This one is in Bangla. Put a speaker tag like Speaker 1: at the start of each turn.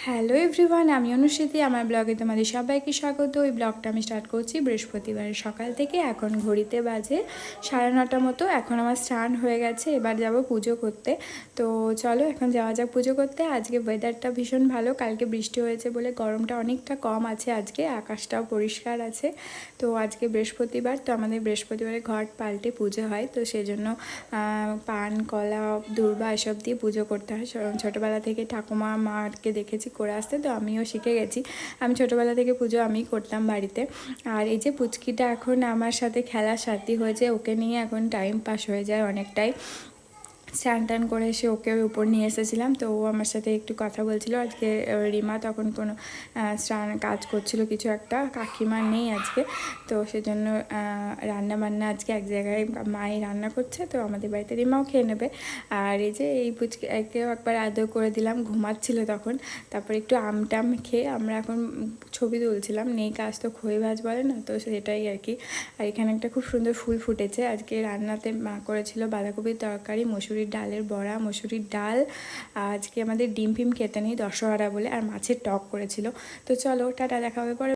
Speaker 1: হ্যালো এভরিওয়ান, আমি অনুশ্রুতি। আমার ব্লগে তোমাদের সবাইকে স্বাগত। ওই ব্লগটা আমি স্টার্ট করছি বৃহস্পতিবারের সকাল থেকে। এখন ঘড়িতে বাজে 9:30 মতো। এখন আমার স্নান হয়ে গেছে, এবার যাব পুজো করতে। তো চলো এখন যাওয়া যাক পুজো করতে। আজকে ওয়েদারটা ভীষণ ভালো, কালকে বৃষ্টি হয়েছে বলে গরমটা অনেকটা কম আছে আজকে, আকাশটাও পরিষ্কার আছে। তো আজকে বৃহস্পতিবার, তো আমাদের বৃহস্পতিবারে ঘট পাল্টে পুজো হয়, তো সেজন্য পান কলা দূর্বা এসব দিয়ে পুজো করতে হয়। ছোটোবেলা থেকে ঠাকুমা মাকে দেখেছি করে আসতে, তো আমিও শিখে গেছি। আমি ছোটোবেলা থেকে পুজো আমিই করতাম বাড়িতে। আর এই যে পুচকিটা এখন আমার সাথে খেলার সাথী হয়েছে, ওকে নিয়ে এখন টাইম পাস হয়ে যায় অনেকটাই। স্নান টান করে এসে ওকে উপর নিয়ে এসেছিলাম, তো ও আমার সাথে একটু কথা বলছিল। আজকে রিমা তখন কোনো স্নান কাজ করছিল কিছু একটা, কাকিমা নেই আজকে, তো সেজন্য রান্না বান্না আজকে এক জায়গায় মাই রান্না করছে, তো আমাদের বাড়িতে রিমাও খেয়ে নেবে। আর এই যে এই পুচকেও একবার আদর করে দিলাম, ঘুমাচ্ছিল তখন। তারপর একটু আমটাম খেয়ে আমরা এখন ছবি তুলছিলাম। নেই কাজ তো খই ভাজ বলে না, তো সেটাই আর কি। আর এখানে একটা খুব সুন্দর ফুল ফুটেছে। আজকে রান্নাতে মা করেছিল বাঁধাকপির তরকারি, মসুরির ডালের বড়া, মসুরির ডাল। আজকে আমাদের ডিম ফিম খেতে নেই দশহরা বলে, আর মাছের টক করেছিল। তো চলো টাটা, দেখা হবে পরে।